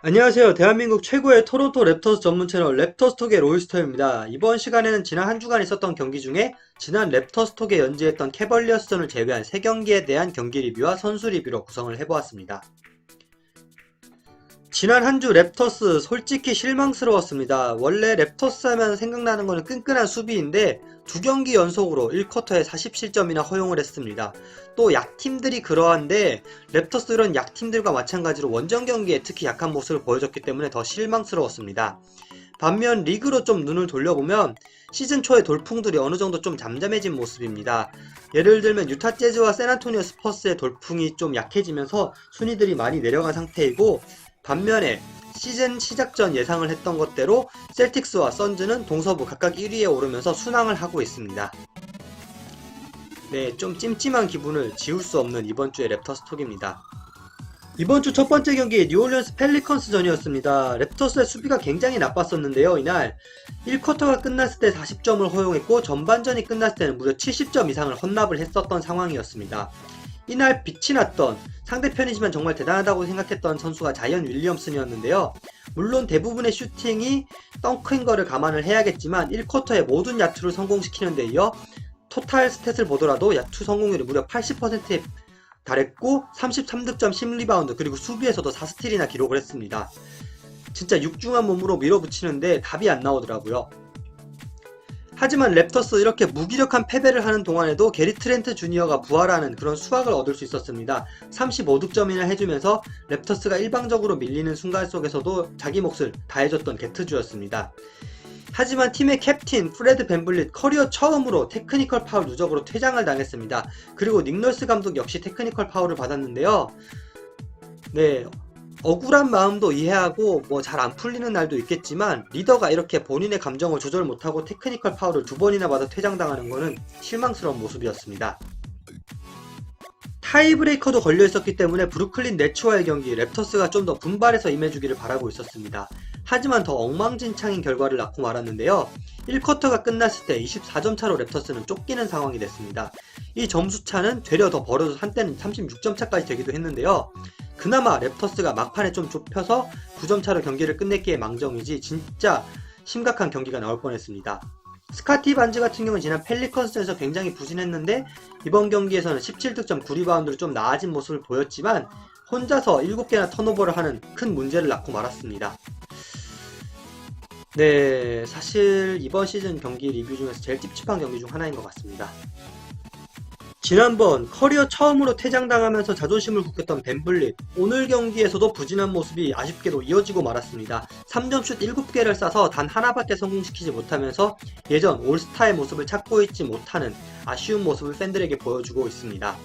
안녕하세요. 대한민국 최고의 토론토 랩터스 전문 채널 랩터스톡의 로이스터입니다. 이번 시간에는 지난 한 주간 있었던 경기 중에 지난 랩터스톡에 연재했던 캐벌리어스전을 제외한 3경기에 대한 경기 리뷰와 선수 리뷰로 구성을 해보았습니다. 지난 한 주 랩터스 솔직히 실망스러웠습니다. 원래 랩터스 하면 생각나는 거는 끈끈한 수비인데 2경기 연속으로 1쿼터에 40실점이나 허용을 했습니다. 또 약팀들이 그러한데 랩터스 이런 약팀들과 마찬가지로 원정 경기에 특히 약한 모습을 보여줬기 때문에 더 실망스러웠습니다. 반면 리그로 좀 눈을 돌려보면 시즌 초의 돌풍들이 어느 정도 좀 잠잠해진 모습입니다. 예를 들면 유타 재즈와 샌안토니오 스퍼스의 돌풍이 좀 약해지면서 순위들이 많이 내려간 상태이고, 반면에 시즌 시작 전 예상을 했던 것대로 셀틱스와 선즈는 동서부 각각 1위에 오르면서 순항을 하고 있습니다. 네, 좀 찜찜한 기분을 지울 수 없는 이번 주의 랩터스 톡입니다. 이번 주 첫 번째 경기 뉴올리언스 펠리컨스 전이었습니다. 랩터스의 수비가 굉장히 나빴었는데요. 이날 1쿼터가 끝났을 때 40점을 허용했고 전반전이 끝났을 때는 무려 70점 이상을 헌납을 했었던 상황이었습니다. 이날 빛이 났던, 상대편이지만 정말 대단하다고 생각했던 선수가 자이언 윌리엄슨이었는데요. 물론 대부분의 슈팅이 덩크인 거를 감안을 해야겠지만 1쿼터에 모든 야투를 성공시키는 데 이어 토탈 스탯을 보더라도 야투 성공률이 무려 80%에 달했고 33득점 10리바운드 그리고 수비에서도 4스틸이나 기록을 했습니다. 진짜 육중한 몸으로 밀어붙이는데 답이 안 나오더라고요. 하지만 랩터스 이렇게 무기력한 패배를 하는 동안에도 게리 트렌트 주니어가 부활하는 그런 수확을 얻을 수 있었습니다. 35득점이나 해주면서 랩터스가 일방적으로 밀리는 순간 속에서도 자기 몫을 다해줬던 게트주였습니다. 하지만 팀의 캡틴 프레드 밴블릿 커리어 처음으로 테크니컬 파울 누적으로 퇴장을 당했습니다. 그리고 닉 널스 감독 역시 테크니컬 파울을 받았는데요. 네, 억울한 마음도 이해하고 뭐 잘 안 풀리는 날도 있겠지만 리더가 이렇게 본인의 감정을 조절 못하고 테크니컬 파울을 2번이나 받아 퇴장당하는 것은 실망스러운 모습이었습니다. 타이브레이커도 걸려있었기 때문에 브루클린 네츠와의 경기 랩터스가 좀 더 분발해서 임해주기를 바라고 있었습니다. 하지만 더 엉망진창인 결과를 낳고 말았는데요. 1쿼터가 끝났을 때 24점 차로 랩터스는 쫓기는 상황이 됐습니다. 이 점수차는 되려 더 벌어져 한때는 36점 차까지 되기도 했는데요. 그나마 랩터스가 막판에 좀 좁혀서 9점 차로 경기를 끝냈기에 망정이지 진짜 심각한 경기가 나올 뻔했습니다. 스카티 반즈 같은 경우는 지난 펠리컨스전에서 굉장히 부진했는데 이번 경기에서는 17득점 9리바운드로 좀 나아진 모습을 보였지만 혼자서 7개나 턴오버를 하는 큰 문제를 낳고 말았습니다. 네, 사실 이번 시즌 경기 리뷰 중에서 제일 찝찝한 경기 중 하나인 것 같습니다. 지난번 커리어 처음으로 퇴장당하면서 자존심을 굽혔던 밴블릿, 오늘 경기에서도 부진한 모습이 아쉽게도 이어지고 말았습니다. 3점슛 7개를 쏴서 단 하나밖에 성공시키지 못하면서 예전 올스타의 모습을 찾고 있지 못하는 아쉬운 모습을 팬들에게 보여주고 있습니다.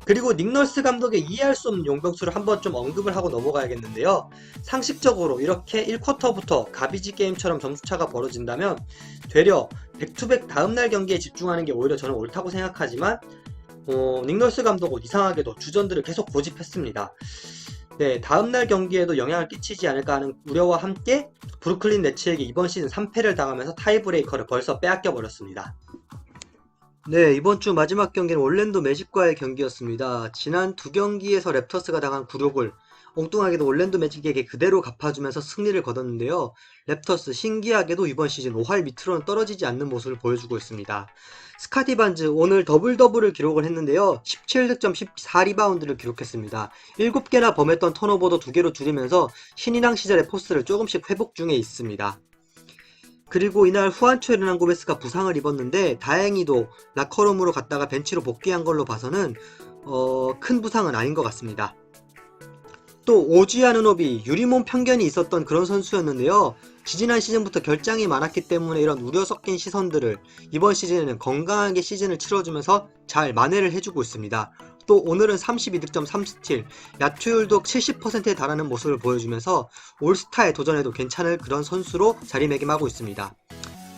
그리고 닉 널스 감독의 이해할 수 없는 용병수를 한번 좀 언급을 하고 넘어가야겠는데요. 상식적으로 이렇게 1쿼터부터 가비지 게임처럼 점수차가 벌어진다면 되려 백투백 다음날 경기에 집중하는 게 오히려 저는 옳다고 생각하지만 닉 널스 감독은 이상하게도 주전들을 계속 고집했습니다. 네, 다음날 경기에도 영향을 끼치지 않을까 하는 우려와 함께 브루클린 네츠에게 이번 시즌 3패를 당하면서 타이브레이커를 벌써 빼앗겨 버렸습니다. 네, 이번 주 마지막 경기는 올랜도 매직과의 경기였습니다. 지난 2경기에서 랩터스가 당한 굴욕을 엉뚱하게도 올랜도 매직에게 그대로 갚아주면서 승리를 거뒀는데요. 랩터스 신기하게도 이번 시즌 5할 밑으로는 떨어지지 않는 모습을 보여주고 있습니다. 스카티 반즈 오늘 더블을 기록을 했는데요. 17득점 14리바운드를 기록했습니다. 7개나 범했던 턴오버도 2개로 줄이면서 신인왕 시절의 포스를 조금씩 회복 중에 있습니다. 그리고 이날 후안초 에르난고메스가 부상을 입었는데 다행히도 라커룸으로 갔다가 벤치로 복귀한 걸로 봐서는 큰 부상은 아닌 것 같습니다. 또 오지 아누노비 유리몸 편견이 있었던 그런 선수였는데요. 지지난 시즌부터 결장이 많았기 때문에 이런 우려 섞인 시선들을 이번 시즌에는 건강하게 시즌을 치러주면서 잘 만회를 해주고 있습니다. 또 오늘은 32득점 3스틸, 야투율도 70%에 달하는 모습을 보여주면서 올스타에 도전해도 괜찮을 그런 선수로 자리매김하고 있습니다.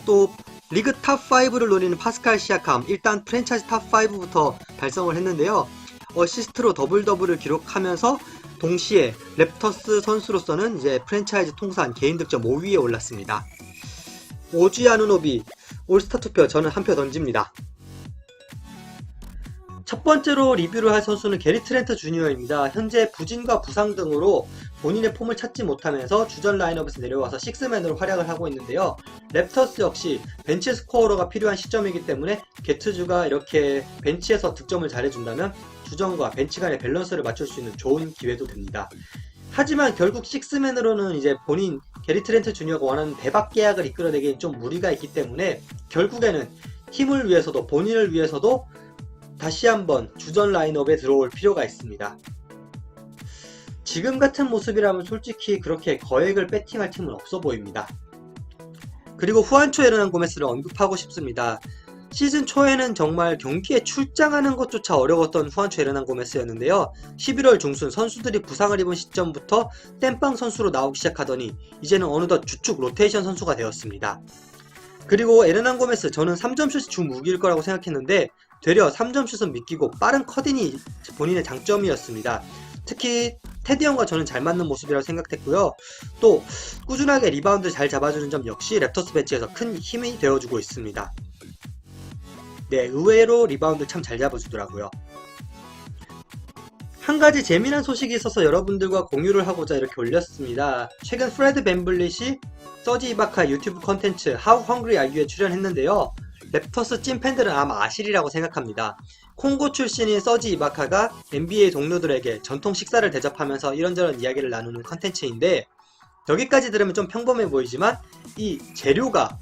또 리그 탑5를 노리는 파스칼 시아캄, 일단 프랜차이즈 탑5부터 달성을 했는데요. 어시스트로 더블을 기록하면서 동시에 랩터스 선수로서는 이제 프랜차이즈 통산 개인 득점 5위에 올랐습니다. 오지 아누노비 올스타 투표 저는 한 표 던집니다. 첫 번째로 리뷰를 할 선수는 게리 트렌트 주니어입니다. 현재 부진과 부상 등으로 본인의 폼을 찾지 못하면서 주전 라인업에서 내려와서 식스맨으로 활약을 하고 있는데요. 랩터스 역시 벤치 스코어러가 필요한 시점이기 때문에 게트주가 이렇게 벤치에서 득점을 잘해준다면 주전과 벤치 간의 밸런스를 맞출 수 있는 좋은 기회도 됩니다. 하지만 결국 식스맨으로는 이제 본인 게리 트렌트 주니어가 원하는 대박 계약을 이끌어내기엔 좀 무리가 있기 때문에 결국에는 팀을 위해서도 본인을 위해서도 다시 한번 주전 라인업에 들어올 필요가 있습니다. 지금 같은 모습이라면 솔직히 그렇게 거액을 배팅할 팀은 없어 보입니다. 그리고 후안초 에르난 고메스를 언급하고 싶습니다. 시즌 초에는 정말 경기에 출장하는 것조차 어려웠던 후안초 에르난 고메스였는데요. 11월 중순 선수들이 부상을 입은 시점부터 땜빵 선수로 나오기 시작하더니 이제는 어느덧 주축 로테이션 선수가 되었습니다. 그리고 에르난 고메스, 저는 3점슛이 주 무기일 거라고 생각했는데 되려 3점슛은 믿기고 빠른 커딩이 본인의 장점이었습니다. 특히 테디 형과 저는 잘 맞는 모습이라고 생각했고요. 또 꾸준하게 리바운드 잘 잡아주는 점 역시 랩터스 벤치에서 큰 힘이 되어주고 있습니다. 네, 의외로 리바운드 참 잘 잡아주더라고요. 한 가지 재미난 소식이 있어서 여러분들과 공유를 하고자 이렇게 올렸습니다. 최근 프레드 밴블릿이 서지 이바카 유튜브 컨텐츠 How Hungry Are You에 출연했는데요. 랩터스 찐팬들은 아마 아시리라고 생각합니다. 콩고 출신인 서지 이바카가 NBA 동료들에게 전통 식사를 대접하면서 이런저런 이야기를 나누는 컨텐츠인데, 여기까지 들으면 좀 평범해 보이지만 이 재료가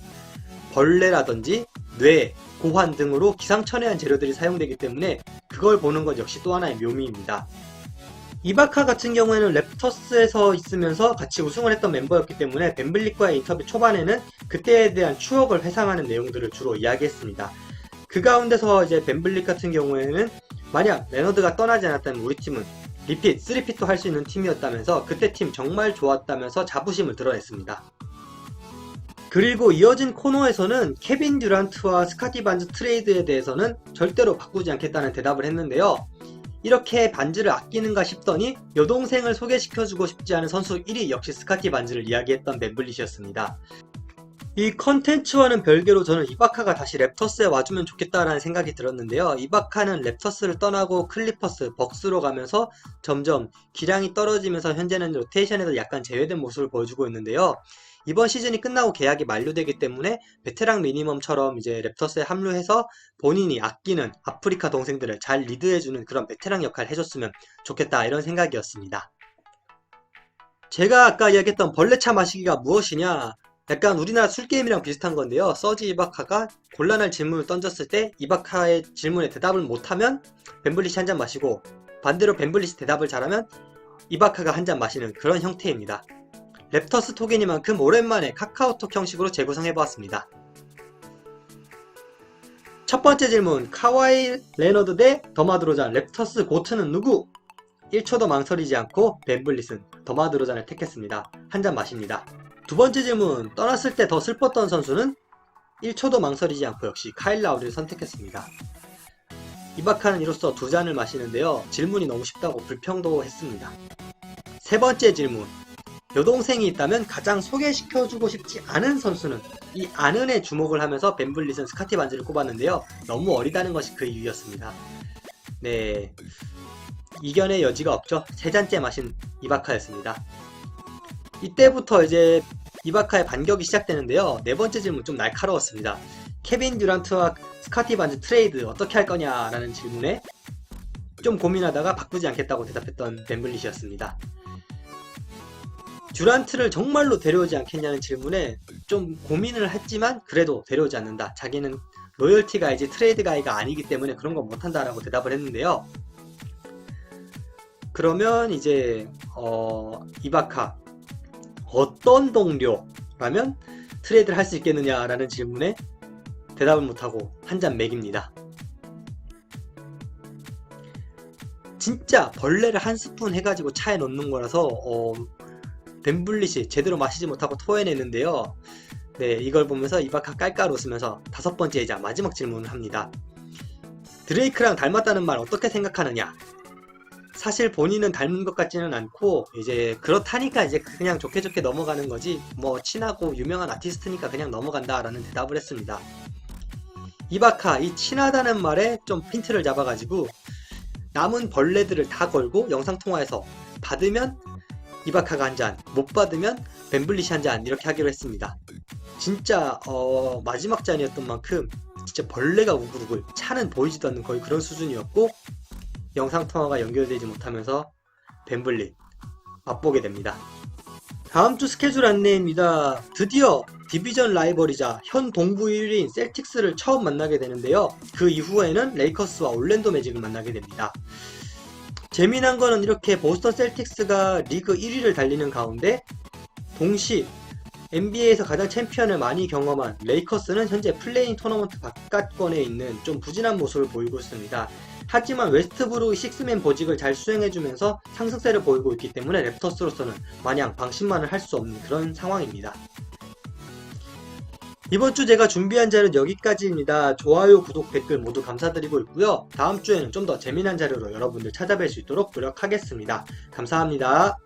벌레라든지 뇌, 고환 등으로 기상천외한 재료들이 사용되기 때문에 그걸 보는 것 역시 또 하나의 묘미입니다. 이바카 같은 경우에는 랩터스에서 있으면서 같이 우승을 했던 멤버였기 때문에 밴블릿과의 인터뷰 초반에는 그때에 대한 추억을 회상하는 내용들을 주로 이야기했습니다. 그 가운데서 이제 밴블릿 같은 경우에는 만약 레너드가 떠나지 않았다면 우리 팀은 리핏, 3핏도 할 수 있는 팀이었다면서 그때 팀 정말 좋았다면서 자부심을 드러냈습니다. 그리고 이어진 코너에서는 케빈 듀란트와 스카티 반즈 트레이드에 대해서는 절대로 바꾸지 않겠다는 대답을 했는데요. 이렇게 반즈를 아끼는가 싶더니 여동생을 소개시켜주고 싶지 않은 선수 1위 역시 스카티 반즈를 이야기했던 밴블릿이었습니다. 이 컨텐츠와는 별개로 저는 이바카가 다시 랩터스에 와주면 좋겠다라는 생각이 들었는데요. 이바카는 랩터스를 떠나고 클리퍼스, 벅스로 가면서 점점 기량이 떨어지면서 현재는 로테이션에서 약간 제외된 모습을 보여주고 있는데요. 이번 시즌이 끝나고 계약이 만료되기 때문에 베테랑 미니멈처럼 이제 랩터스에 합류해서 본인이 아끼는 아프리카 동생들을 잘 리드해주는 그런 베테랑 역할을 해줬으면 좋겠다, 이런 생각이었습니다. 제가 아까 이야기했던 벌레차 마시기가 무엇이냐, 약간 우리나라 술게임이랑 비슷한 건데요. 서지 이바카가 곤란한 질문을 던졌을 때 이바카의 질문에 대답을 못하면 밴블릿이 한 잔 마시고, 반대로 밴블릿이 대답을 잘하면 이바카가 한 잔 마시는 그런 형태입니다. 랩터스 톡이니만큼 오랜만에 카카오톡 형식으로 재구성해보았습니다. 첫 번째 질문, 카와이 레너드 대 더마드로잔, 랩터스 고트는 누구? 1초도 망설이지 않고 밴블릿은 더마드로잔을 택했습니다. 한 잔 마십니다. 두 번째 질문, 떠났을 때 더 슬펐던 선수는? 1초도 망설이지 않고 역시 카일 라우리를 선택했습니다. 이바카는 이로써 두 잔을 마시는데요. 질문이 너무 쉽다고 불평도 했습니다. 세 번째 질문, 여동생이 있다면 가장 소개시켜주고 싶지 않은 선수는? 이 않은에 주목을 하면서 밴블릿은 스카티 반즈를 꼽았는데요. 너무 어리다는 것이 그 이유였습니다. 네, 이견의 여지가 없죠. 세 잔째 마신 이바카였습니다. 이때부터 이제 이바카의 반격이 시작되는데요. 네 번째 질문 좀 날카로웠습니다. 케빈 듀란트와 스카티 반즈 트레이드 어떻게 할 거냐 라는 질문에 좀 고민하다가 바꾸지 않겠다고 대답했던 밴블릿이었습니다. 듀란트를 정말로 데려오지 않겠냐는 질문에 좀 고민을 했지만 그래도 데려오지 않는다. 자기는 로열티 가이지 트레이드 가이가 아니기 때문에 그런 건 못한다라고 대답을 했는데요. 그러면 이제 이바카 어떤 동료라면 트레이드를 할 수 있겠느냐라는 질문에 대답을 못하고 한 잔 먹입니다. 진짜 벌레를 한 스푼 해가지고 차에 넣는 거라서 밴블릿이 제대로 마시지 못하고 토해내는데요. 네, 이걸 보면서 이바카 깔깔 웃으면서 다섯 번째이자 마지막 질문을 합니다. 드레이크랑 닮았다는 말 어떻게 생각하느냐? 사실 본인은 닮은 것 같지는 않고 이제 그렇다니까 이제 그냥 좋게 좋게 넘어가는 거지, 뭐 친하고 유명한 아티스트니까 그냥 넘어간다 라는 대답을 했습니다. 이바카 이 친하다는 말에 좀 핀트를 잡아가지고 남은 벌레들을 다 걸고 영상통화해서 받으면 이바카가 한 잔, 못 받으면 벤블릿이 한 잔 이렇게 하기로 했습니다. 진짜 마지막 잔이었던 만큼 진짜 벌레가 우글우글 차는 보이지도 않는 거의 그런 수준이었고 영상통화가 연결되지 못하면서 벤블릿 맛보게 됩니다. 다음 주 스케줄 안내입니다. 드디어 디비전 라이벌이자 현 동부 1위인 셀틱스를 처음 만나게 되는데요. 그 이후에는 레이커스와 올랜도 매직을 만나게 됩니다. 재미난 거는 이렇게 보스턴 셀틱스가 리그 1위를 달리는 가운데 동시 NBA에서 가장 챔피언을 많이 경험한 레이커스는 현재 플레잉 토너먼트 바깥권에 있는 좀 부진한 모습을 보이고 있습니다. 하지만 웨스트브룩이 식스맨 보직을 잘 수행해주면서 상승세를 보이고 있기 때문에 랩터스로서는 마냥 방심만을 할 수 없는 그런 상황입니다. 이번 주 제가 준비한 자료는 여기까지입니다. 좋아요, 구독, 댓글 모두 감사드리고 있고요. 다음 주에는 좀 더 재미난 자료로 여러분들 찾아뵐 수 있도록 노력하겠습니다. 감사합니다.